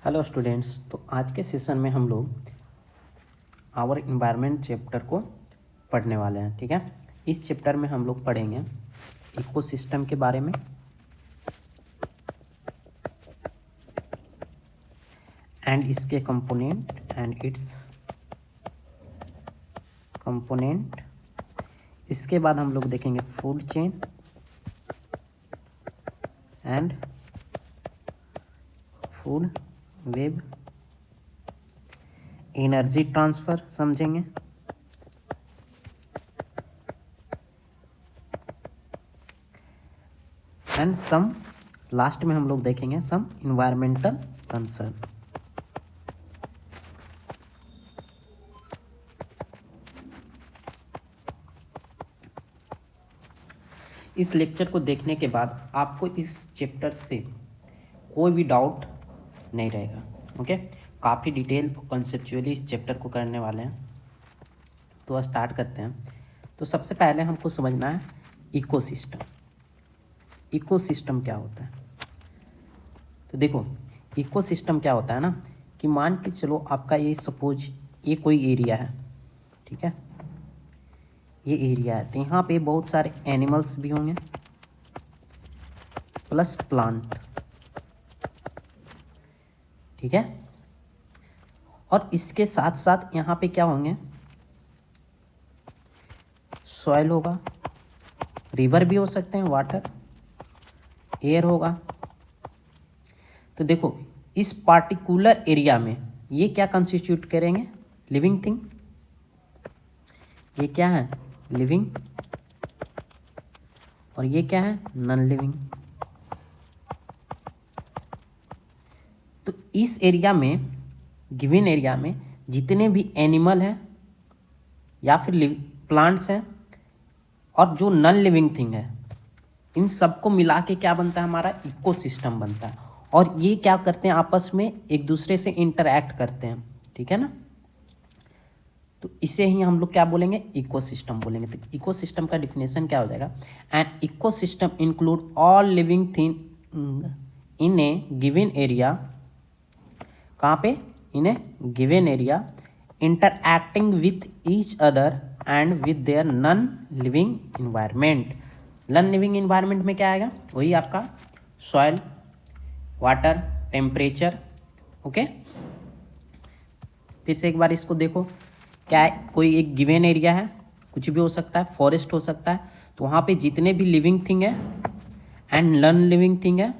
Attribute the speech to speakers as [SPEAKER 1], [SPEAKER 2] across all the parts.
[SPEAKER 1] Hello students. तो आज के सेशन में हम लोग आवर इन्वायरमेंट चैप्टर को पढ़ने वाले हैं। ठीक है, इस चैप्टर में हम लोग पढ़ेंगे इकोसिस्टम के बारे में, एंड इसके कंपोनेंट एंड इट्स कंपोनेंट। इसके बाद हम लोग देखेंगे food chain and food web, energy transfer समझेंगे, एंड सम लास्ट में हम लोग देखेंगे सम इन्वायरमेंटल कंसर्न। इस लेक्चर को देखने के बाद आपको इस चैप्टर से कोई भी डाउट नहीं रहेगा। ओके, काफ़ी डिटेल और कंसेप्चुअली इस चैप्टर को करने वाले हैं। तो स्टार्ट करते हैं। तो सबसे पहले हमको समझना है इकोसिस्टम। इकोसिस्टम क्या होता है? तो देखो, इकोसिस्टम क्या होता है ना कि मान के चलो आपका ये सपोज ये कोई एरिया है, ठीक है, ये एरिया है, तो यहाँ पे बहुत सारे एनिमल्स भी होंगे प्लस प्लांट, ठीक है, और इसके साथ साथ यहाँ पे क्या होंगे, सॉइल होगा, रिवर भी हो सकते हैं, वाटर, एयर होगा। तो देखो इस पार्टिकुलर एरिया में ये क्या कंस्टिट्यूट करेंगे, लिविंग थिंग। ये क्या है, लिविंग, और ये क्या है, नॉन लिविंग। तो इस एरिया में, गिवन एरिया में जितने भी एनिमल हैं या फिर प्लांट्स हैं और जो नॉन लिविंग थिंग है, इन सबको मिला के क्या बनता है, हमारा इकोसिस्टम बनता है। और ये क्या करते हैं, आपस में एक दूसरे से इंटरैक्ट करते हैं, ठीक है ना। तो इसे ही हम लोग क्या बोलेंगे, इकोसिस्टम बोलेंगे। तो इकोसिस्टम का डिफिनेशन क्या हो जाएगा, and ecosystem include all living thing in a given area. कहाँ पे, in a given area, interacting with each other and with their non living environment. Non living environment में क्या आएगा, वही आपका सॉइल, वाटर, टेम्परेचर। ओके, फिर से एक बार इसको देखो, क्या है, कोई एक गिवन एरिया है, कुछ भी हो सकता है, फॉरेस्ट हो सकता है, तो वहाँ पे जितने भी लिविंग थिंग है एंड नॉन लिविंग थिंग है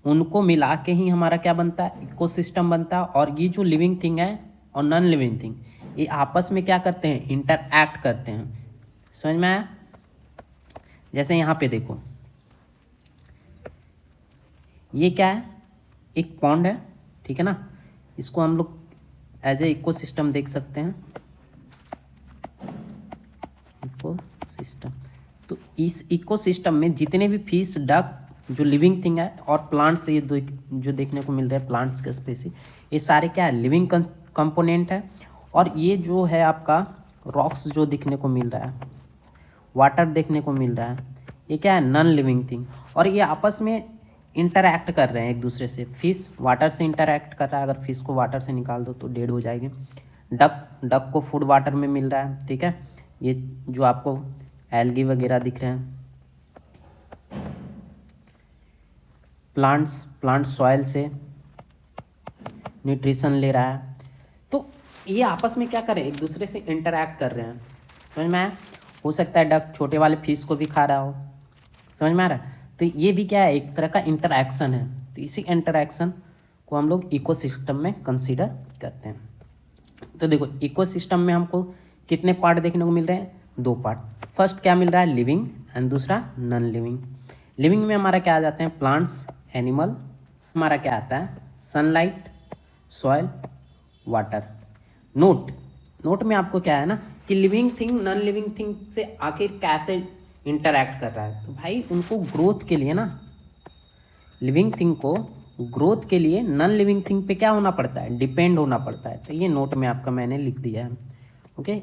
[SPEAKER 1] उनको मिला के ही हमारा क्या बनता है, इकोसिस्टम बनता है। और ये जो लिविंग थिंग है और नॉन लिविंग थिंग, ये आपस में क्या करते हैं, इंटरएक्ट करते हैं। समझ में आया? जैसे यहाँ पे देखो, ये क्या है, एक पॉन्ड है, ठीक है ना, इसको हम लोग एज ए इकोसिस्टम देख सकते हैं, इकोसिस्टम। तो इस इकोसिस्टम में जितने भी फिश, डक, जो लिविंग थिंग है, और प्लांट्स, ये दो जो देखने को मिल रहे हैं प्लांट्स के स्पेसी, ये सारे क्या है, लिविंग कंपोनेंट है। और ये जो है आपका रॉक्स जो दिखने को मिल रहा है, वाटर देखने को मिल रहा है, ये क्या है, नॉन लिविंग थिंग। और ये आपस में इंटरैक्ट कर रहे हैं एक दूसरे से। फिश वाटर से इंटरैक्ट कर रहा है, अगर फिश को वाटर से निकाल दो तो डेड हो जाएगी। डक को फूड वाटर में मिल रहा है, ठीक है। ये जो आपको एल्गी वगैरह दिख रहे हैं, प्लांट्स सॉइल से न्यूट्रिशन ले रहा है। तो ये आपस में क्या कर रहे हैं, एक दूसरे से इंटरैक्ट कर रहे हैं। समझ में आया? हो सकता है डक छोटे वाले फिश को भी खा रहा हो। समझ में आ रहा है? तो ये भी क्या है, एक तरह का इंटरैक्शन है। तो इसी इंटरैक्शन को हम लोग इकोसिस्टम में कंसीडर करते हैं। तो देखो इकोसिस्टम में हमको कितने पार्ट देखने को मिल रहे हैं, दो पार्ट। फर्स्ट क्या मिल रहा है, लिविंग, एंड दूसरा नॉन लिविंग। लिविंग में हमारा क्या आ जाते हैं, प्लांट्स, एनिमल। हमारा क्या आता है, सनलाइट, सॉइल, वाटर। नोट में आपको क्या है ना कि living thing non living thing से आखिर कैसे इंटरैक्ट कर रहा है। तो भाई उनको ग्रोथ के लिए ना, लिविंग थिंग को ग्रोथ के लिए नॉन लिविंग थिंग पे क्या होना पड़ता है, डिपेंड होना पड़ता है। तो ये नोट में आपका मैंने लिख दिया है। ओके,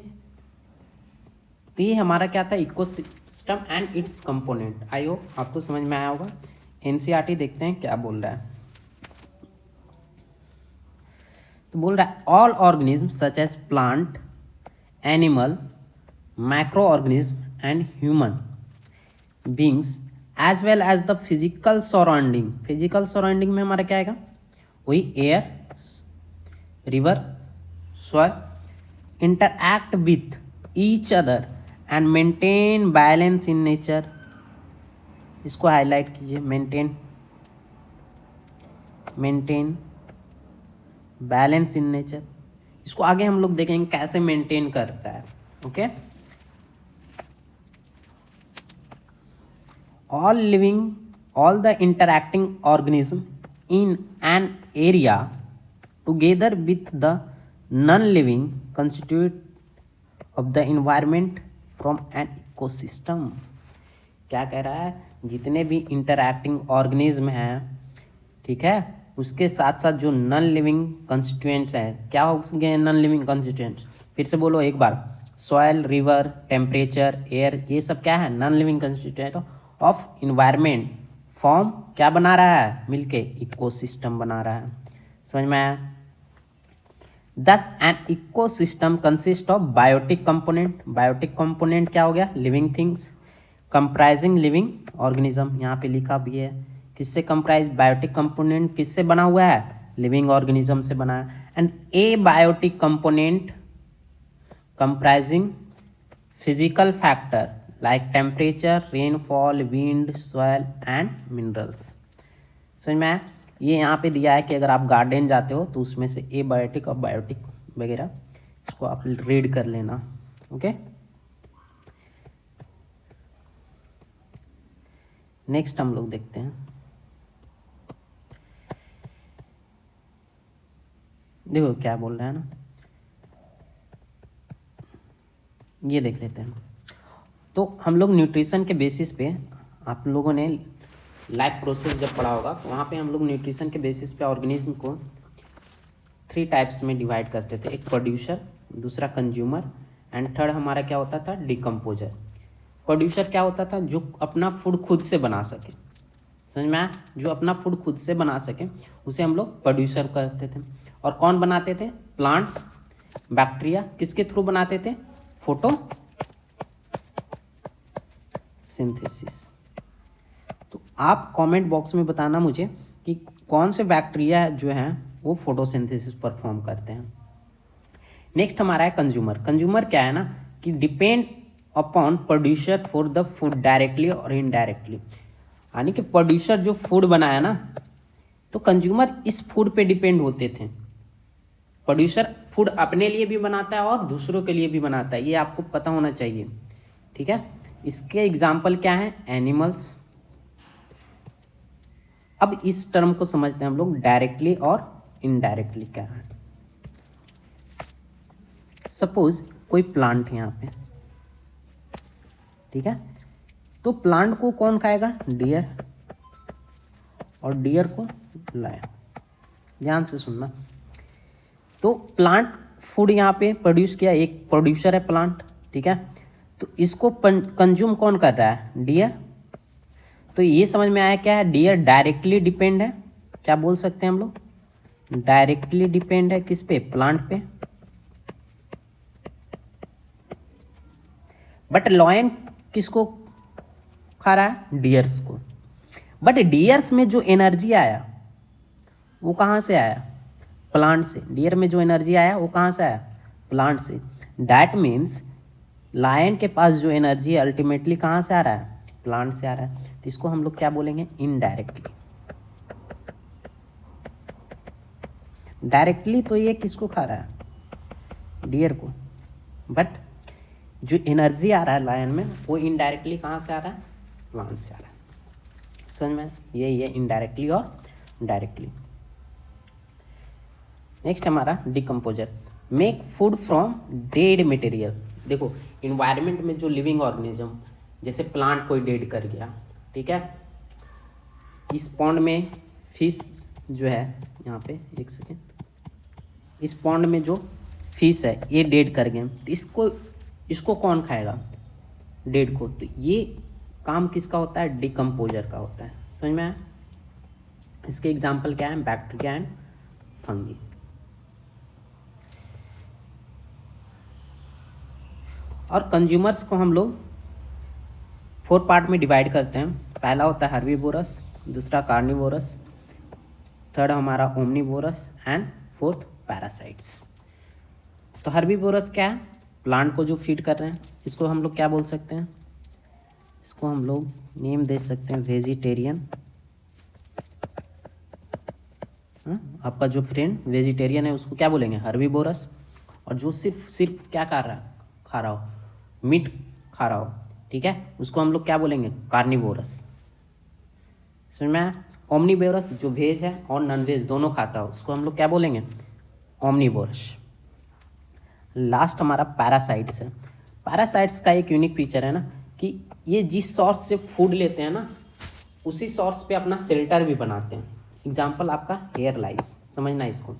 [SPEAKER 1] तो ये हमारा क्या था, ecosystem and it's component. I hope आपको समझ में आया होगा। एनसीईआरटी देखते हैं क्या बोल रहा है। तो बोल रहा है all organism such as plant, animal, micro organism and human beings as well as the physical surrounding. Physical surrounding में हमारा क्या आएगा, वही air, river, soil interact with each other and maintain balance in nature. इसको highlight कीजिए, maintain balance in nature. इसको आगे हम लोग देखेंगे कैसे मेंटेन करता है। Okay, all the interacting organism in an area together with the non-living constitute of the environment from an ecosystem। क्या कह रहा है, जितने भी इंटरैक्टिंग ऑर्गेनिज्म हैं, ठीक है, उसके साथ साथ जो नॉन लिविंग कंस्टिट्यूएंट्स हैं, क्या हो गए नॉन लिविंग कंस्टिट्यूएंट्स, फिर से बोलो एक बार, सॉइल, रिवर, टेम्परेचर, एयर, ये सब क्या है, non living constituent of environment form क्या बना रहा है, मिलके इकोसिस्टम बना रहा है। समझ में आया। Thus an ecosystem consist of biotic component. Biotic component क्या हो गया, living things comprising living organism. यहाँ पे लिखा भी है किससे कंप्राइज, बायोटिक कंपोनेंट किससे बना हुआ है, लिविंग ऑर्गेनिज्म से बना है। And abiotic component comprising physical factor like temperature, rainfall, wind, soil and minerals. समझ में आया। ये यहाँ पे दिया है कि अगर आप गार्डन जाते हो तो उसमें से ए बायोटिक और बायोटिक वगैरह, इसको आप रीड कर लेना। ओके, नेक्स्ट हम लोग देखते हैं। देखो क्या बोल रहा है ना, ये देख लेते हैं। तो हम लोग न्यूट्रिशन के बेसिस पे, आप लोगों ने लाइफ प्रोसेस जब पढ़ा होगा तो वहाँ पे हम लोग न्यूट्रिशन के बेसिस पे ऑर्गेनिज्म को 3 टाइप्स में डिवाइड करते थे। एक प्रोड्यूसर, दूसरा कंज्यूमर एंड थर्ड हमारा क्या होता था, डिकम्पोजर। प्रोड्यूसर क्या होता था, जो अपना फूड खुद से बना सके। समझ में आया, जो अपना फूड खुद से बना सके उसे हम लोग प्रोड्यूसर कहते थे। और कौन बनाते थे, प्लांट्स, बैक्टीरिया, किसके थ्रू बनाते थे, फोटो सिंथेसिस। तो आप कमेंट बॉक्स में बताना मुझे कि कौन से बैक्टीरिया जो हैं वो फोटोसिंथेसिस परफॉर्म करते हैं। नेक्स्ट हमारा है कंज्यूमर। कंज्यूमर क्या है ना, कि depend upon producer for the food directly और इनडायरेक्टली। यानी कि प्रोड्यूसर जो फूड बनाया ना, तो कंज्यूमर इस फूड पे डिपेंड होते थे। प्रोड्यूसर फूड अपने लिए भी बनाता है और दूसरों के लिए भी बनाता है, ये आपको पता होना चाहिए। ठीक है, इसके एग्जाम्पल क्या है, एनिमल्स। अब इस टर्म को समझते हैं हम लोग, डायरेक्टली और इनडायरेक्टली क्या है। सपोज कोई प्लांट है यहाँ पे, ठीक है, तो प्लांट को कौन खाएगा, डियर, और डियर को लायन। ध्यान से सुनना। तो प्लांट फूड यहाँ पे प्रोड्यूस किया, एक प्रोड्यूसर है प्लांट, ठीक है, तो इसको कंज्यूम कौन कर रहा है, डियर। तो ये समझ में आया क्या है, डियर डायरेक्टली डिपेंड है, क्या बोल सकते हैं हम लोग, डायरेक्टली डिपेंड है किस पे, प्लांट पे। बट लॉयन किसको खा रहा है, डियर्स को। बट डियर्स में जो एनर्जी आया वो कहाँ से आया, प्लांट से। डियर में जो एनर्जी आया वो कहाँ से आया, प्लांट से। दैट मीन्स लायन के पास जो एनर्जी अल्टीमेटली कहाँ से आ रहा है, प्लांट से आ रहा है। तो इसको हम लोग क्या बोलेंगे, इनडायरेक्टली। डायरेक्टली तो ये किसको खा रहा है, डियर को, बट जो एनर्जी आ रहा है लायन में वो इनडायरेक्टली कहाँ से आ रहा है, प्लांट से आ रहा है। समझ में, ये इनडायरेक्टली और डायरेक्टली। नेक्स्ट हमारा decomposer, make food from dead material. देखो इन्वायरमेंट में जो लिविंग ऑर्गेनिज्म, जैसे प्लांट कोई डेड कर गया, ठीक है, इस पॉन्ड में फिश जो है, यहाँ पे एक सेकेंड, इस पॉन्ड में जो फिश है ये डेड कर गए, तो इसको कौन खाएगा, डेड को। तो ये काम किसका होता है, डिकम्पोजर का होता है। समझ में आया। इसके एग्जाम्पल क्या है, बैक्टीरिया एंड फंगी। और कंज्यूमर्स को हम लोग 4 पार्ट में डिवाइड करते हैं। पहला होता है हर्बीवोरस, दूसरा कार्निवोरस, थर्ड हमारा ओमनीवोरस एंड फोर्थ पैरासाइट्स। तो हर्बीवोरस क्या है? प्लांट को जो फीड कर रहे हैं, इसको हम लोग क्या बोल सकते हैं? इसको हम लोग नेम दे सकते हैं वेजिटेरियन। आपका जो फ्रेंड वेजिटेरियन है उसको क्या बोलेंगे? हर्बीवोरस। और जो सिर्फ क्या खा रहा हो, मीट खा रहा हो, ठीक है, उसको हम लोग क्या बोलेंगे? कार्निवोरस। समझ में आया? ओमनीवोरस जो वेज है और नॉन वेज दोनों खाता हो, उसको हम लोग क्या बोलेंगे? ओमनीवोरस। लास्ट हमारा पैरासाइट्स है। पैरासाइट्स का एक यूनिक फीचर है ना कि ये जिस सोर्स से फूड लेते हैं ना, उसी सोर्स पे अपना शेल्टर भी बनाते हैं। एग्जाम्पल आपका हेयर लाइस, समझना इसको।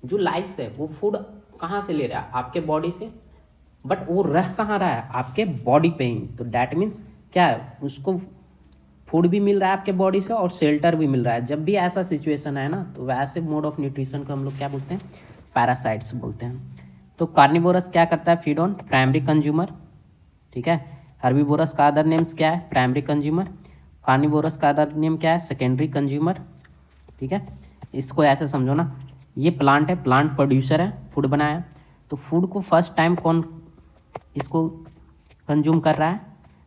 [SPEAKER 1] जो लाइस है वो फूड कहाँ से ले रहा है? आपके बॉडी से, बट वो रह कहाँ रहा है? आपके बॉडी पे ही। तो डैट मीन्स क्या है? उसको फूड भी मिल रहा है आपके बॉडी से और शेल्टर भी मिल रहा है। जब भी ऐसा सिचुएशन है ना, तो वैसे मोड ऑफ न्यूट्रिशन को हम लोग क्या बोलते हैं? पैरासाइट्स बोलते हैं। तो कार्निवोरस क्या करता है? फीड ऑन प्राइमरी कंज्यूमर, ठीक है। हर्बीवोरस का अदर नेम्स क्या है? Primary consumer. कार्निवोरस का अदर नेम क्या है? सेकेंडरी कंज्यूमर, ठीक है। इसको ऐसे समझो ना, ये प्लांट है, प्लांट प्रोड्यूसर है, फूड बनाया, तो फूड को फर्स्ट टाइम कौन इसको कंज्यूम कर रहा है?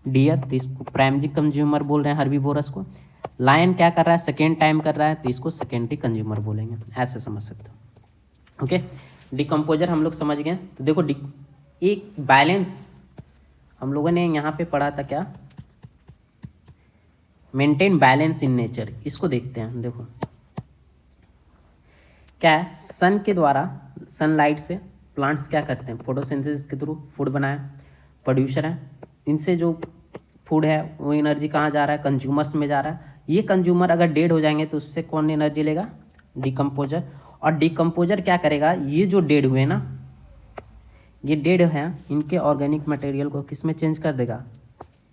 [SPEAKER 1] डियर, तो इसको प्राइमरी कंज्यूमर बोल रहे हैं हर्बीवोरस को। लायन क्या कर रहा है? सेकेंड टाइम कर रहा है, तो इसको सेकेंडरी कंज्यूमर बोलेंगे। ऐसे समझ सकते हो, ओके। डिकम्पोजर हम लोग समझ गए। तो देखो एक बैलेंस हम लोगों ने यहाँ पे पढ़ा था, क्या? Maintain balance in nature. इसको देखते हैं। देखो क्या है? सन के द्वारा, सनलाइट से प्लांट्स क्या करते हैं? फोटोसिंथेसिस के थ्रू फूड बनाया, प्रोड्यूसर है। इनसे जो फूड है वो एनर्जी कहाँ जा रहा है? कंज्यूमर्स में जा रहा है। ये कंज्यूमर अगर डेड हो जाएंगे तो उससे कौन एनर्जी लेगा? डिकम्पोजर। और डिकम्पोजर क्या करेगा? ये जो डेड हुए ना, ये डेड हैं, इनके ऑर्गेनिक मटेरियल को किस में चेंज कर देगा?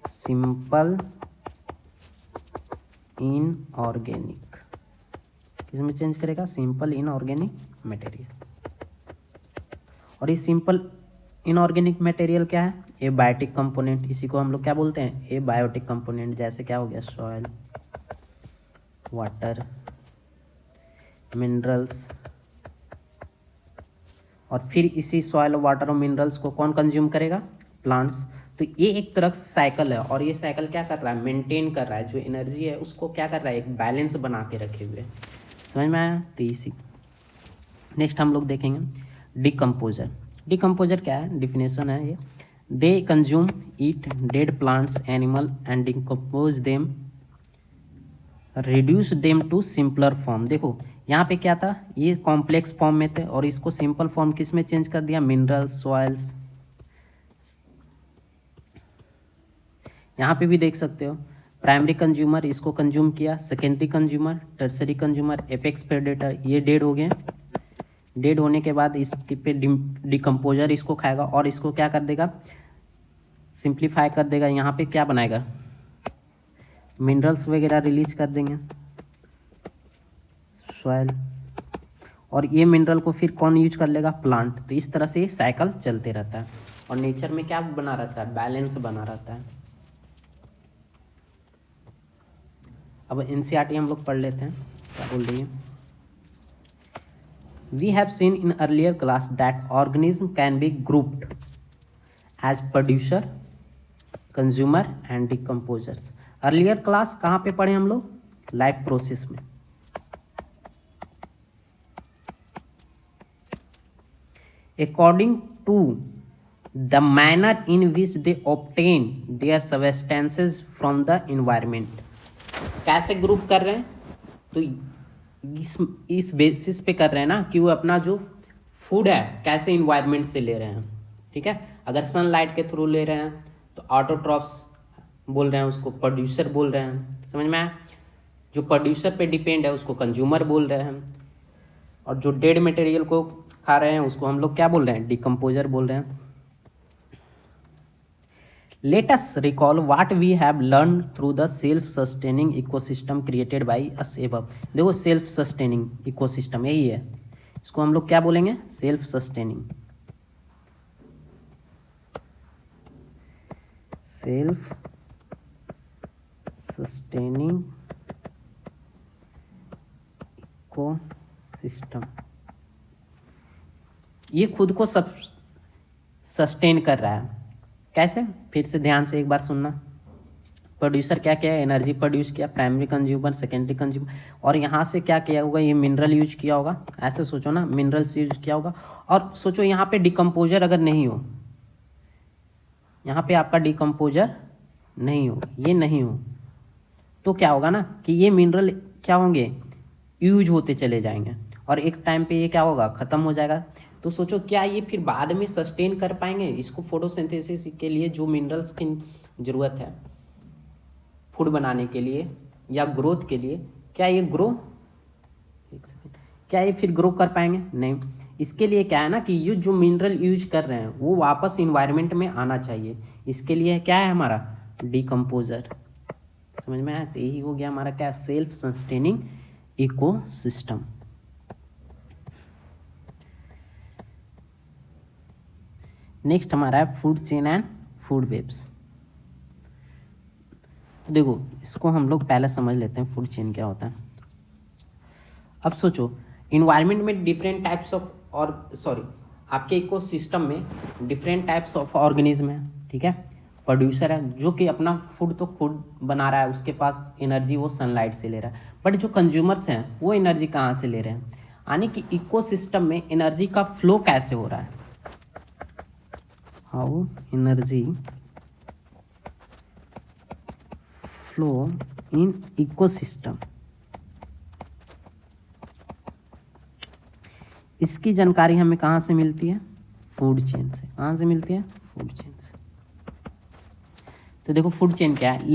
[SPEAKER 1] Simple inorganic. किस में चेंज करेगा? Simple inorganic material. और ये सिंपल इनऑर्गेनिक मटेरियल क्या है? Abiotic component. इसी को हम लोग क्या बोलते हैं? Abiotic component. जैसे क्या हो गया? Soil, water, minerals. और फिर इसी सॉइल, वाटर और मिनरल्स को कौन कंज्यूम करेगा? प्लांट्स। तो ये एक तरह से साइकिल है, और ये साइकिल क्या कर रहा है? मेंटेन कर रहा है। जो एनर्जी है उसको क्या कर रहा है? एक बैलेंस बना के रखे हुए। समझ में आया? तो इसी नेक्स्ट हम लोग देखेंगे डिकम्पोजर। डिकम्पोजर क्या है? डिफिनेशन है ये। They consume, eat dead plants, animal and decompose them, reduce them to simpler form. देखो यहाँ पे क्या था? ये कॉम्प्लेक्स फॉर्म में थे और इसको सिंपल फॉर्म किस में चेंज कर दिया? Minerals, soils. यहाँ पे भी देख सकते हो, प्राइमरी कंज्यूमर इसको कंज्यूम किया, secondary consumer, tertiary consumer, apex predator, ये डेड हो गए। डेड होने के बाद इसके पे डिकम्पोजर इसको खाएगा और इसको क्या कर देगा? सिंप्लीफाई कर देगा। यहाँ पे क्या बनाएगा? मिनरल्स वगैरह रिलीज कर देंगे, सॉइल। और ये मिनरल को फिर कौन यूज कर लेगा? प्लांट। तो इस तरह से ये साइकिल चलते रहता है और नेचर में क्या बना रहता है? बैलेंस बना रहता है। अब एनसीईआरटी हम लोग पढ़ लेते हैं, क्या बोल रही है। We have seen in earlier class that organism can be grouped as producer, consumer and decomposers. Earlier class कहाँ पे पढ़े हम लोग? लाइफ प्रोसेस में। According to the manner in which they obtain their substances from the environment. कैसे group कर रहे हैं? तो इस बेसिस पे कर रहे हैं ना कि वो अपना जो फूड है कैसे इन्वायरमेंट से ले रहे हैं, ठीक है। अगर सनलाइट के थ्रू ले रहे हैं तो ऑटोट्रॉफ्स बोल रहे हैं, उसको प्रोड्यूसर बोल रहे हैं। समझ में आया? जो प्रोड्यूसर पे डिपेंड है उसको कंज्यूमर बोल रहे हैं, और जो डेड मटेरियल को खा रहे हैं उसको हम लोग क्या बोल रहे हैं? डिकम्पोजर बोल रहे हैं। Let us recall what we have learned through the self-sustaining ecosystem created by us above। देखो सेल्फ सस्टेनिंग इकोसिस्टम यही है, इसको हम लोग क्या बोलेंगे? Self sustaining. Self sustaining ecosystem, ये खुद को सब सस्टेन कर रहा है। कैसे? फिर से ध्यान से एक बार सुनना। प्रोड्यूसर क्या किया? एनर्जी प्रोड्यूस किया, प्राइमरी कंज्यूमर, सेकेंडरी कंज्यूमर, और यहाँ से क्या किया होगा? ये मिनरल यूज किया होगा। ऐसे सोचो ना, मिनरल्स यूज किया होगा। और सोचो यहाँ पे डिकम्पोजर अगर नहीं हो, यहाँ पे आपका डिकम्पोजर नहीं हो, ये नहीं हो, तो क्या होगा ना कि ये मिनरल क्या होंगे? यूज होते चले जाएंगे और एक टाइम पे ये क्या होगा? ख़त्म हो जाएगा। तो सोचो क्या ये फिर बाद में सस्टेन कर पाएंगे इसको? फोटोसिंथेसिस के लिए जो मिनरल्स की ज़रूरत है फूड बनाने के लिए या ग्रोथ के लिए, क्या ये क्या ये फिर ग्रो कर पाएंगे? नहीं। इसके लिए क्या है ना कि ये जो मिनरल यूज कर रहे हैं वो वापस इन्वायरमेंट में आना चाहिए। इसके लिए क्या है हमारा? डिकम्पोजर। समझ में आया? तो यही हो गया हमारा क्या? Self sustaining ecosystem. Next हमारा है food chain and food webs. देखो इसको हम लोग पहले समझ लेते हैं फूड चेन क्या होता है। अब सोचो इन्वायरमेंट में डिफरेंट टाइप्स ऑफ आपके इकोसिस्टम में डिफरेंट टाइप्स ऑफ ऑर्गेनिज्म है, ठीक है। प्रोड्यूसर है जो कि अपना फूड तो खुद बना रहा है, उसके पास एनर्जी वो सनलाइट से ले रहा है। बट जो कंज्यूमर्स हैं वो एनर्जी कहाँ से ले रहे हैं? यानी कि इकोसिस्टम में एनर्जी का फ्लो कैसे हो रहा है? How energy flow in ecosystem, इसकी जानकारी हमें कहाँ से मिलती है? फूड चेन से। कहाँ से मिलती है? फूड चेन से। तो देखो फूड चेन क्या है?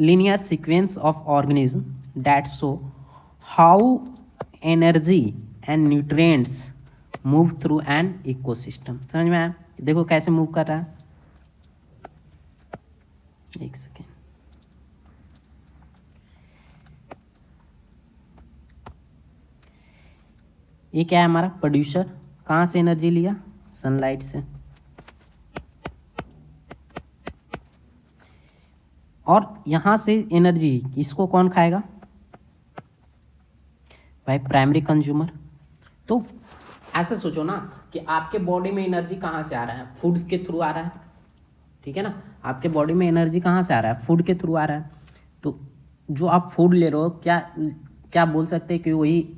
[SPEAKER 1] Linear sequence of organism that show how energy and nutrients move through an ecosystem. समझ में आया? देखो कैसे मूव कर रहा है। एक सेकेंड, ये क्या है हमारा? प्रोड्यूसर। कहाँ से एनर्जी लिया? सनलाइट से। और यहाँ से एनर्जी इसको कौन खाएगा? भाई प्राइमरी कंज्यूमर। तो ऐसे सोचो ना कि आपके बॉडी में एनर्जी कहाँ से आ रहा है? फूड्स के थ्रू आ रहा है, ठीक है ना। आपके बॉडी में एनर्जी कहाँ से आ रहा है? फूड के थ्रू आ रहा है। तो जो आप फूड ले रहे हो, क्या क्या बोल सकते हैं कि वही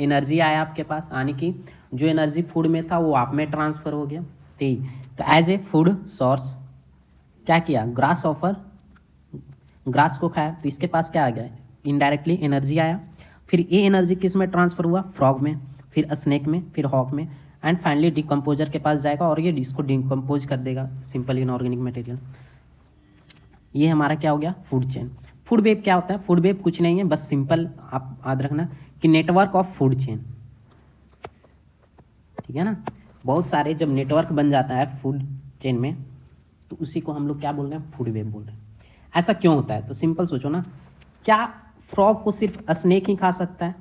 [SPEAKER 1] एनर्जी आया आपके पास? यानी कि जो एनर्जी फूड में था वो आप में ट्रांसफर हो गया। तो एज ए फूड सोर्स क्या किया? ग्रास को खाया, तो इसके पास क्या आ गया? इनडायरेक्टली एनर्जी आया। फिर ये एनर्जी किस में ट्रांसफर हुआ? फ्रॉग में, फिर स्नेक में, फिर हॉक में, एंड फाइनली डिकम्पोजर के पास जाएगा और ये इसको डिकम्पोज कर देगा, सिंपल इनऑर्गेनिक मटेरियल। ये हमारा क्या हो गया? Food chain. फूड वेब क्या होता है? फूड वेब कुछ नहीं है, बस सिंपल आप याद रखना कि नेटवर्क ऑफ फूड चेन, ठीक है ना। बहुत सारे जब नेटवर्क बन जाता है फूड चेन में तो उसी को हम लोग क्या बोल रहे हैं? फूड वेब बोल रहे हैं। ऐसा क्यों होता है? तो सिंपल सोचो ना, क्या फ्रॉग को सिर्फ स्नेक ही खा सकता है?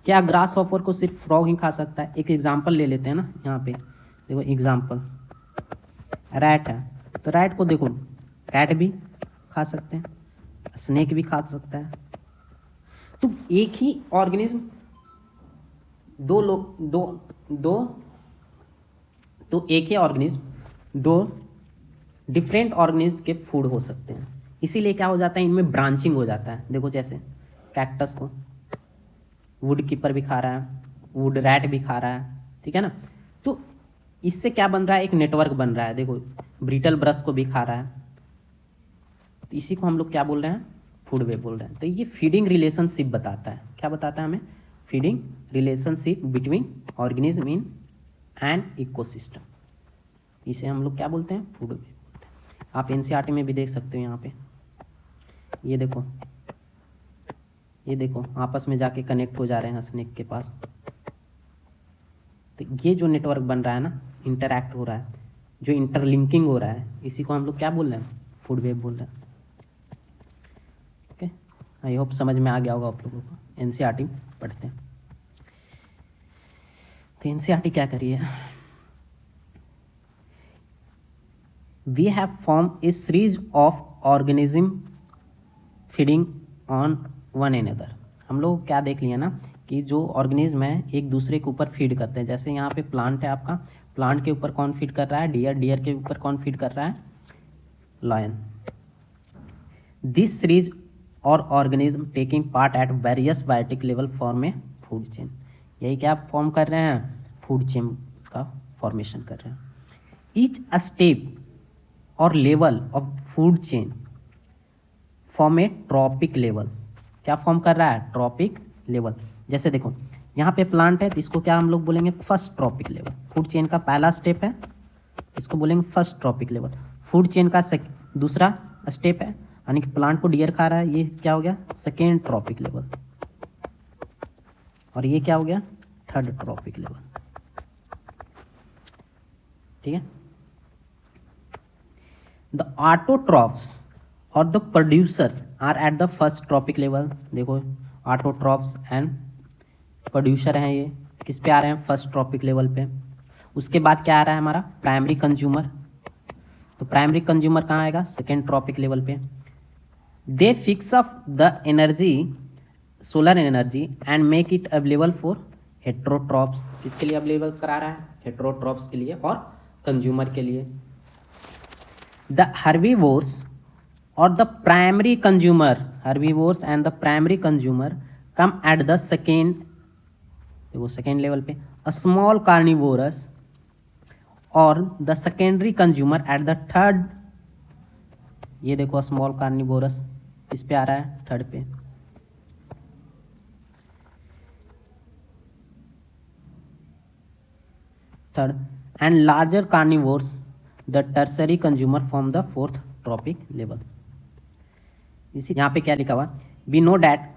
[SPEAKER 1] क्या ग्रास हॉपर को सिर्फ फ्रॉग ही खा सकता है? एक एग्जांपल ले लेते हैं ना, यहाँ पे देखो एग्जांपल, रैट है, तो रैट को देखो, रैट भी खा सकते हैं, स्नेक भी खा सकता है। तो एक ही ऑर्गेनिज्म तो एक ही ऑर्गेनिज्म दो डिफरेंट ऑर्गेनिज्म के फूड हो सकते हैं। इसीलिए क्या हो जाता है? इनमें ब्रांचिंग हो जाता है। देखो जैसे कैक्टस को वुड कीपर भी खा रहा है, वुड रैट भी खा रहा है, ठीक है ना। तो इससे क्या बन रहा है? एक नेटवर्क बन रहा है। देखो ब्रिटल ब्रश को भी खा रहा है, तो इसी को हम लोग क्या बोल रहे हैं? फूड वेब बोल रहे हैं। तो ये फीडिंग रिलेशनशिप बताता है। क्या बताता है हमें? Feeding relationship between organism in and ecosystem. इसे हम लोग क्या बोलते हैं? फूड वेब बोलते हैं। आप एनसीईआरटी में भी देख सकते हो। यहाँ पे ये देखो आपस में जाके कनेक्ट हो जा रहे हैं स्नेक के पास। तो ये जो नेटवर्क बन रहा है ना, इंटरैक्ट हो रहा है, जो इंटरलिंकिंग हो रहा है, इसी को हम लोग क्या बोल रहे हैं? फूड वेब बोल रहे हैं। ओके, आई होप समझ में आ गया होगा आप लोगों को। एनसीईआरटी पढ़ते हैं तो एनसीईआरटी क्या करिए, we have form a series of organism feeding on one another. हम लोग क्या देख लिए ना कि जो ऑर्गेनिज्म है एक दूसरे के ऊपर फीड करते हैं। जैसे यहाँ पे प्लांट है आपका, प्लांट के ऊपर कौन फीड कर रहा है? डियर। डियर के ऊपर कौन फीड कर रहा है? Lion. This series of organism taking part at various biotic level form a food chain. यही क्या फॉर्म कर रहे हैं? फूड चेन का फॉर्मेशन कर रहे हैं। ईच स्टेप और level of food chain form A trophic level. क्या फॉर्म कर रहा है? Trophic level. जैसे देखो यहाँ पे प्लांट है तो इसको क्या हम लोग बोलेंगे? First trophic level. Food chain का पहला स्टेप है, इसको बोलेंगे first trophic level. Food chain का दूसरा स्टेप है, यानी कि प्लांट को डियर खा रहा है, ये क्या हो गया? Second trophic level. और ये क्या हो गया? Third trophic level. ठीक है। द ऑटोट्रॉफ्स और the producers are at the first trophic level. देखो ऑटोट्रॉफ्स एंड प्रोड्यूसर हैं, ये किस पे आ रहे हैं? फर्स्ट ट्रॉपिक लेवल पे। उसके बाद क्या आ रहा है हमारा? Primary consumer. तो प्राइमरी कंज्यूमर कहाँ आएगा? सेकेंड ट्रॉपिक लेवल पे। दे fix up the energy, solar energy, and make it available for heterotrophs. किसके लिए अवेलेबल करा रहा है? हेट्रोट्रॉप्स के लिए और कंज्यूमर के लिए। द हर्बीवोर्स और the primary consumer, herbivores and the primary consumer come at the second, देखो सेकेंड लेवल पे। अ स्मॉल कार्निवोरस और the secondary consumer at the third, ये देखो स्मॉल कार्निवोरस इस पे आ रहा है थर्ड पे। Third and larger carnivores the tertiary consumer from the fourth trophic level. इसी यहाँ पे क्या लिखा हुआ? We know that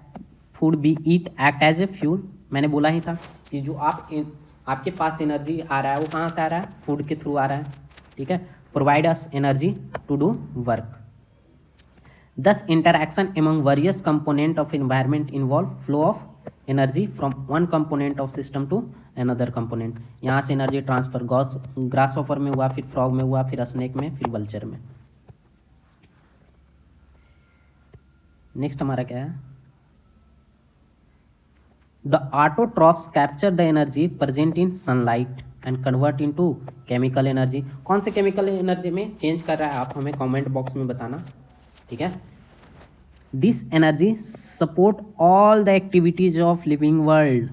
[SPEAKER 1] food be eat act as a fuel. मैंने बोला ही था कि जो आपके पास एनर्जी आ रहा है वो कहाँ से आ रहा है? फूड के थ्रू आ रहा है। ठीक है। Provide us energy to do work. This interaction among various component of environment involve flow of energy from one component of system to another component. यहाँ से एनर्जी ट्रांसफर ग्रास हॉपर में हुआ, फिर फ्रॉग में हुआ, फिर स्नेक में, फिर वल्चर में। नेक्स्ट हमारा क्या है? The autotrophs capture the energy present in sunlight and convert into chemical energy. कौन से केमिकल एनर्जी में चेंज कर रहा है आप हमें कमेंट बॉक्स में बताना। ठीक है। This energy support all the activities of living world.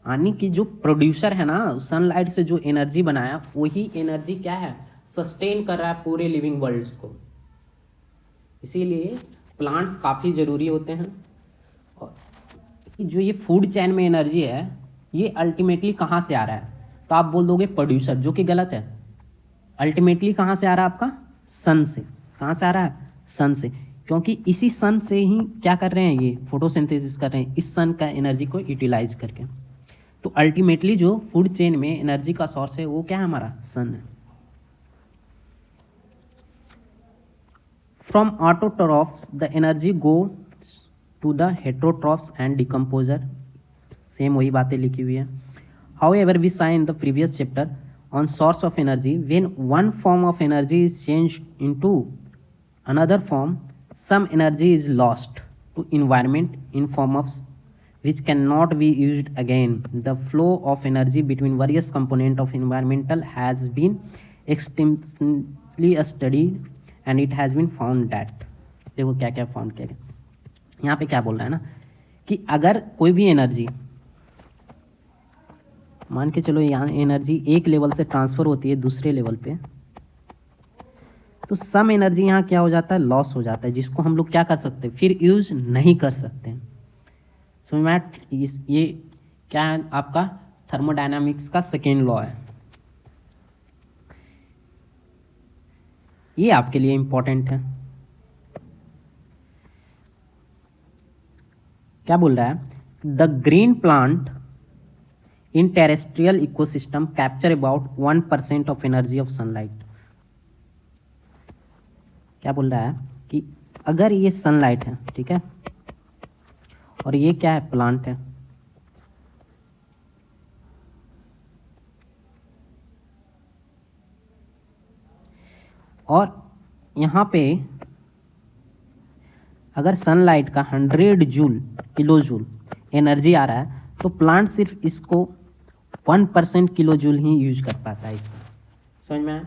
[SPEAKER 1] यानी कि जो प्रोड्यूसर है ना सनलाइट से जो एनर्जी बनाया, वही एनर्जी क्या है? सस्टेन कर रहा है पूरे लिविंग वर्ल्ड को। इसीलिए प्लांट्स काफ़ी ज़रूरी होते हैं। और जो ये फूड चेन में एनर्जी है ये अल्टीमेटली कहाँ से आ रहा है? तो आप बोल दोगे प्रोड्यूसर, जो कि गलत है। अल्टीमेटली कहाँ से आ रहा है आपका? सन से। कहाँ से आ रहा है? सन से। क्योंकि इसी सन से ही क्या कर रहे हैं? ये फोटोसिंथेसिस कर रहे हैं इस सन का एनर्जी को यूटिलाइज करके। तो अल्टीमेटली जो फूड चेन में एनर्जी का सोर्स है वो क्या है? हमारा सन है। From autotrophs, the energy goes to the heterotrophs and decomposer. Same वही बातें लिखी हुई है। However, we saw in the previous chapter on source of energy, when one form of energy is changed into another form, some energy is lost to environment in form of which cannot be used again. The flow of energy between various components of environmental has been extensively studied and it has been found that, देखो क्या क्या found किया गया। यहाँ पे क्या बोल रहा है ना कि अगर कोई भी एनर्जी मान के चलो यहाँ एनर्जी एक लेवल से ट्रांसफ़र होती है दूसरे लेवल पे, तो सम एनर्जी यहाँ क्या हो जाता है? लॉस हो जाता है, जिसको हम लोग क्या कर सकते हैं? फिर यूज नहीं कर सकते। समझ में आया? ये क्या है? आपका थर्मोडायनामिक्स का सेकेंड लॉ है। ये आपके लिए इंपॉर्टेंट है। क्या बोल रहा है? The green plant in terrestrial ecosystem capture about 1% of energy of sunlight. क्या बोल रहा है कि अगर ये सनलाइट है, ठीक है, और ये क्या है? प्लांट है। और यहाँ पे अगर सनलाइट का 100 जूल किलो जूल एनर्जी आ रहा है तो प्लांट सिर्फ इसको 1% किलो जूल ही यूज कर पाता है इसका। समझ में आया?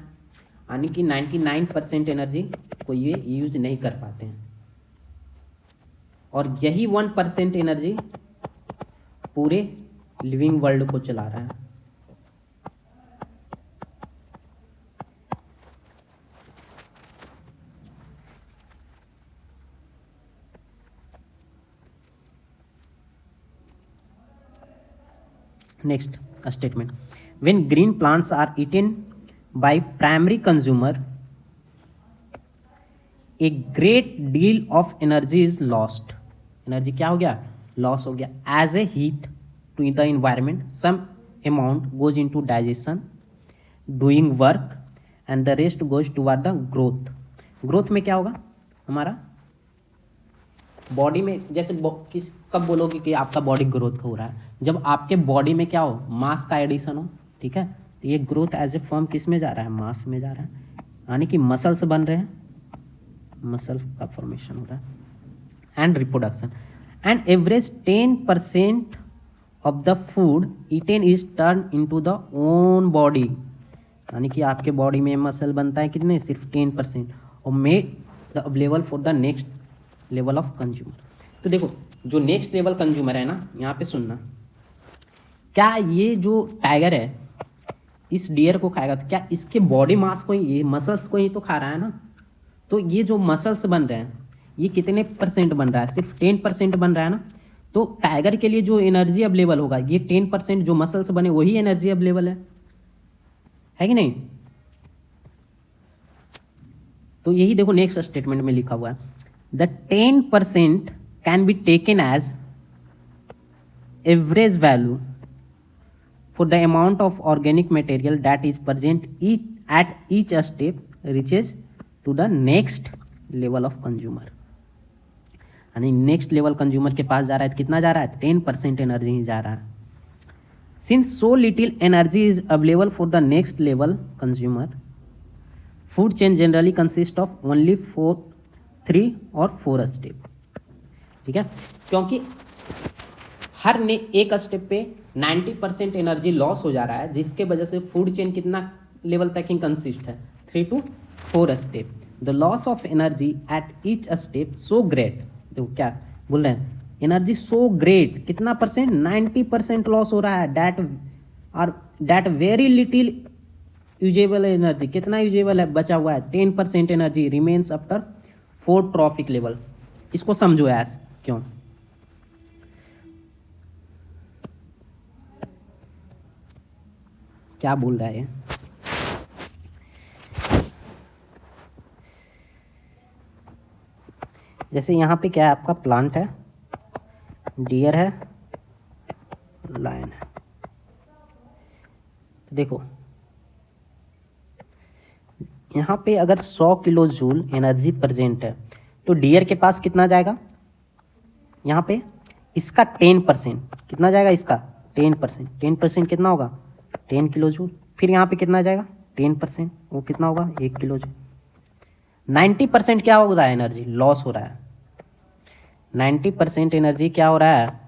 [SPEAKER 1] यानी कि 99% एनर्जी को ये यूज नहीं कर पाते हैं, और यही 1% एनर्जी पूरे लिविंग वर्ल्ड को चला रहा है। Next statement. When green plants are eaten by primary consumer, a great deal of energy is lost. Energy क्या हो गया? Loss हो गया. As a heat to the environment, some amount goes into digestion, doing work, and the rest goes toward the growth. Growth में क्या होगा हमारा? Body में जैसे कब बोलोगे कि आपका बॉडी ग्रोथ हो रहा है? जब आपके बॉडी में क्या हो? मास का एडिशन हो। ठीक है, तो ये ग्रोथ एज ए फॉर्म किस में जा रहा है? मास में जा रहा है, यानी कि मसल्स बन रहे हैं, मसल का फॉर्मेशन हो रहा है। And reproduction and average 10% of the food eaten is turn into the own body, यानी कि आपके बॉडी में मसल बनता है कितने? सिर्फ 10%, और made the available for the next level of consumer. तो देखो जो नेक्स्ट लेवल कंज्यूमर है ना, यहाँ पे सुनना, क्या ये जो टाइगर है इस डियर को खाएगा तो क्या इसके बॉडी मास को ही, ये मसल्स को ही तो खा रहा है ना? तो ये जो मसल्स बन रहे हैं ये कितने % बन रहा है? सिर्फ 10% बन रहा है ना। तो टाइगर के लिए जो एनर्जी अवेलेबल होगा, ये 10% जो मसल्स बने वही एनर्जी अवेलेबल है कि नहीं? तो यही देखो नेक्स्ट स्टेटमेंट में लिखा हुआ है, the 10% can be taken as average value for the amount of organic material that is present at each step reaches to the next level of consumer। यानी नेक्स्ट लेवल कंज्यूमर के पास जा रहा है तो कितना जा रहा है? 10% एनर्जी ही जा रहा है। Since so little energy is available for the next level consumer, food chain generally consists of only 3 और 4 स्टेप। ठीक है, क्योंकि हर ने एक स्टेप पे 90% एनर्जी लॉस हो जा रहा है, जिसके वजह से फूड चेन कितना लेवल तक ही कंसिस्ट है? 3 to 4 step. The loss of energy at each step so great, देखो क्या बोल रहे हैं, एनर्जी सो ग्रेट, कितना %? 90% लॉस हो रहा है। That very little usable energy, कितना यूजेबल है? बचा हुआ है 10% energy remains after 4 trophic level. इसको समझो ऐस क्यों? क्या बोल रहा है? जैसे यहाँ पे क्या है, आपका प्लांट है, डियर है, लायन है। देखो यहाँ पे अगर 100 किलो जूल एनर्जी प्रेजेंट है तो डियर के पास कितना जाएगा? यहाँ पे इसका 10% कितना जाएगा? इसका 10% कितना होगा? 10 किलो जूल। फिर यहाँ पे कितना जाएगा? 10%, वो कितना होगा? 1 किलो जूल। 90% क्या हो रहा है? एनर्जी लॉस हो रहा है। 90% एनर्जी क्या हो रहा है?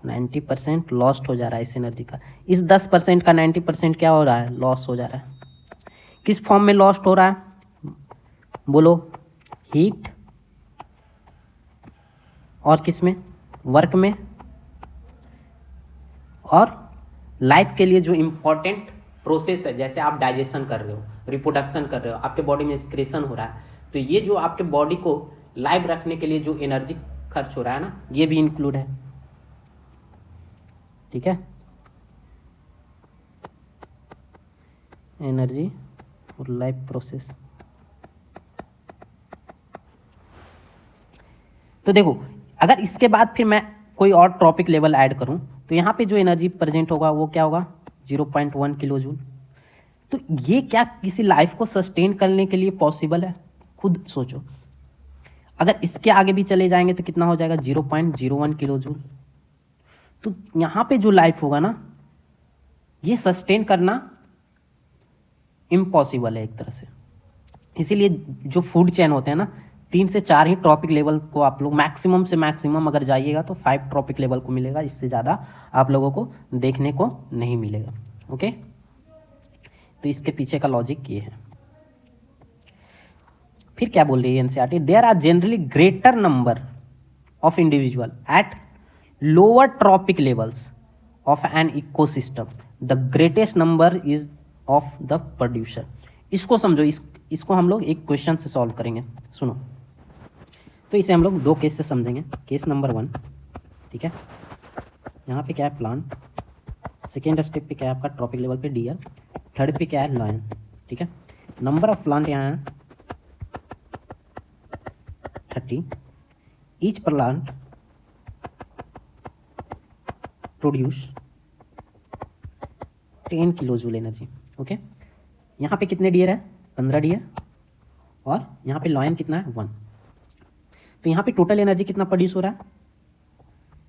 [SPEAKER 1] 90% लॉस्ट हो जा रहा है इस एनर्जी का। इस 10% का 90% क्या हो रहा है? लॉस हो जा रहा है। किस फॉर्म में लॉस्ट हो रहा है? बोलो, हीट और किस में? वर्क में। और लाइफ के लिए जो इम्पोर्टेंट प्रोसेस है, जैसे आप डाइजेशन कर रहे हो, रिप्रोडक्शन कर रहे हो, आपके बॉडी में एक्सक्रीशन हो रहा है, तो ये जो आपके बॉडी को लाइव रखने के लिए जो एनर्जी खर्च हो रहा है ना, ये भी इंक्लूड है। ठीक है, एनर्जी फॉर लाइफ प्रोसेस। तो देखो अगर इसके बाद फिर मैं कोई और टॉपिक लेवल ऐड करूं तो यहाँ पे जो एनर्जी प्रेजेंट होगा वो क्या होगा? 0.1 किलो जूल। तो ये क्या किसी लाइफ को सस्टेन करने के लिए पॉसिबल है? खुद सोचो। अगर इसके आगे भी चले जाएंगे तो कितना हो जाएगा? 0.01 किलो जूल। तो यहाँ पे जो लाइफ होगा ना, ये सस्टेन करना इम्पॉसिबल है एक तरह से। इसीलिए जो फूड चेन होते हैं ना, 3 से 4 ही ट्रॉपिक लेवल को आप लोग मैक्सिमम से मैक्सिमम अगर जाइएगा तो 5 ट्रॉपिक लेवल को मिलेगा, इससे ज़्यादा आप लोगों को देखने को नहीं मिलेगा। ओके, तो इसके पीछे का लॉजिक ये है। फिर क्या बोल रही है NCERT, there are generally greater number of individual at lower trophic levels of an ecosystem, the greatest number is of the producer. इसको समझो, इसको हम लोग एक क्वेश्चन से सॉल्व करेंगे, सुनो। तो इसे हम लोग 2 केस से समझेंगे। केस नंबर 1, ठीक है, यहाँ पे क्या है प्लांट, सेकेंड स्टेप पे क्या है आपका ट्रॉपिक लेवल पे डियर, थर्ड पे क्या है लायन, ठीक है। नंबर ऑफ प्लांट यहाँ है 30, each plant produce 10 kilo joule energy. Okay, यहाँ पे कितने डियर है, 15 डियर, और यहाँ पे लायन कितना है 1। तो यहाँ पे टोटल एनर्जी कितना प्रोड्यूस हो रहा है,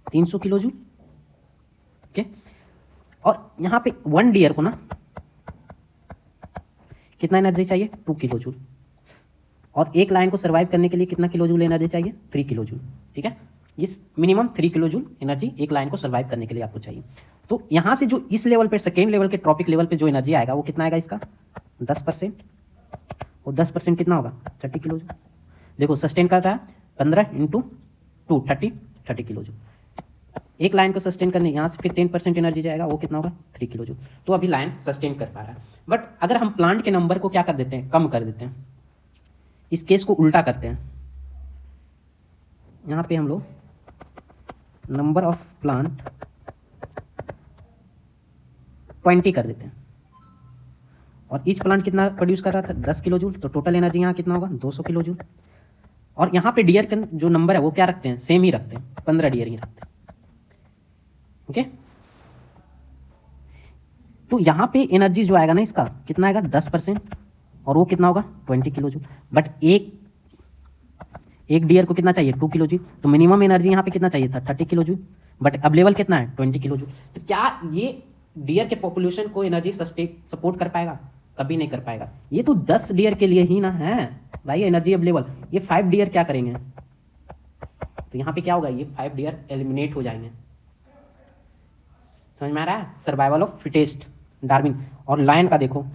[SPEAKER 1] 300 किलो जूल। ओके, और यहाँ पे 1 डियर को ना कितना एनर्जी चाहिए, 2 किलो जूल, और एक लाइन को सर्वाइव करने के लिए कितना किलो जूल एनर्जी चाहिए, 3 किलो जूल, ठीक है। इस मिनिमम 3 किलो जूल एनर्जी एक लाइन को सर्वाइव करने के लिए आपको चाहिए। तो यहाँ से जो इस लेवल पे सेकेंड लेवल के ट्रॉपिक लेवल पे जो एनर्जी आएगा वो कितना आएगा, इसका 10%, और 10% कितना होगा, 30 किलो जूल। देखो सस्टेन कर रहा है 15 इंटू 2 30 किलो जूल। एक लाइन को सस्टेन करने यहाँ से फिर 10% एनर्जी जाएगा, वो कितना होगा, 3 किलो जूल। तो अभी लाइन सस्टेन कर पा रहा है। बट अगर हम प्लांट के नंबर को क्या कर देते हैं, कम कर देते हैं, इस केस को उल्टा करते हैं, यहाँ पे हम लोग नंबर ऑफ प्लांट 20 कर देते हैं, और ईच प्लांट कितना प्रोड्यूस कर रहा था, 10 किलो जूल। तो टोटल एनर्जी यहाँ कितना होगा, 200 किलो जूल। और यहाँ पे डियर का जो नंबर है वो क्या रखते हैं, सेम ही रखते हैं, 15 डियर ही रखते हैं। ओके, तो यहाँ पे एनर्जी जो आएगा ना इसका कितना आएगा, 10%, और वो कितना होगा, 20 किलो जूल। बट एक डियर को कितना चाहिए, 2 किलो जूल। तो मिनिमम एनर्जी यहाँ पे कितना चाहिए था, 30 किलो जूल, बट अवेलेबल कितना है, 20 किलो जूल। तो क्या ये डियर के पॉपुलेशन को एनर्जी सपोर्ट कर पाएगा, कभी नहीं कर पाएगा। ये तो 10 डियर के लिए ही ना है भाई एनर्जी अवेलेबल। ये 5 डियर क्या करेंगे, तो यहाँ पे क्या होगा, ये 5 डियर एलिमिनेट हो जाएंगे। समझ में आ रहा है, सर्वाइवल ऑफ फिटेस्ट, डार्विन। और लायन का देखो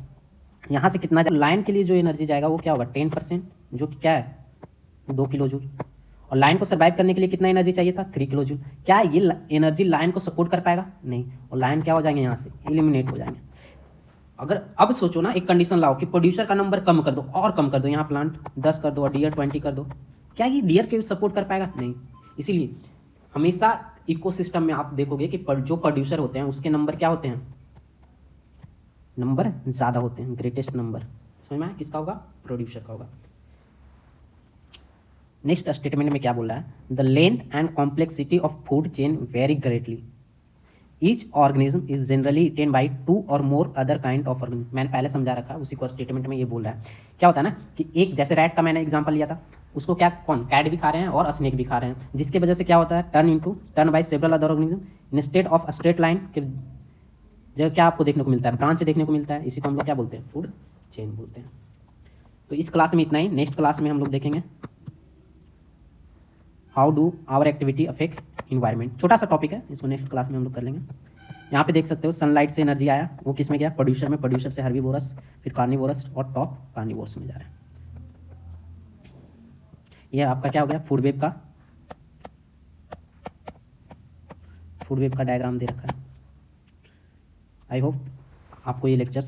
[SPEAKER 1] यहाँ से कितना, लायन के लिए जो एनर्जी जाएगा वो क्या होगा, 10%, जो कि क्या है, 2 किलो जूल। और लाइन को सर्वाइव करने के लिए कितना एनर्जी चाहिए था, 3 किलो जूल। क्या ये एनर्जी लाइन को सपोर्ट कर पाएगा, नहीं, और लाइन क्या हो जाएंगे, यहाँ से एलिमिनेट हो जाएंगे। अगर अब सोचो ना, एक कंडीशन लाओ कि प्रोड्यूसर का नंबर कम कर दो, और कम कर दो, यहाँ प्लांट 10 कर दो और डियर 20 कर दो, क्या ये डियर के सपोर्ट कर पाएगा, नहीं। इसीलिए हमेशा इकोसिस्टम में आप देखोगे कि जो प्रोड्यूसर होते हैं उसके नंबर क्या होते हैं, नंबर ज़्यादा होते हैं, ग्रेटेस्ट नंबर। समझ में आया, किसका होगा, प्रोड्यूसर का होगा। नेक्स्ट स्टेटमेंट में क्या बोल रहा है, the length and complexity of food chain very greatly, each organism is generally eaten by 2 और more other kind of organism. मैंने पहले समझा रखा, उसी को स्टेटमेंट में ये बोल रहा है। क्या होता है ना कि एक जैसे रैट का मैंने एग्जांपल लिया था, उसको क्या कौन कैट भी खा रहे हैं और स्नेक भी खा रहे हैं, जिसकी वजह से क्या होता है, turn by several other organism instead of straight line के जो क्या आपको देखने को मिलता है, ब्रांच देखने को मिलता है। इसी को हम लोग क्या बोलते हैं, फूड चेन बोलते हैं। तो इस क्लास में इतना ही। नेक्स्ट क्लास में हम लोग देखेंगे how do our activity affect environment. छोटा सा टॉपिक है, इसको नेक्स्ट क्लास में हम लोग कर लेंगे। यहाँ पे देख सकते हो सनलाइट से एनर्जी आया, वो किस में गया, प्रोड्यूसर में, प्रोड्यूसर से हर्बीवोरस, फिर कार्निवोरस और टॉप कार्निवोरस में जा रहा है। ये आपका क्या हो गया, फूड वेब का डायग्राम दे रखा है। आई होप आपको ये लेक्चर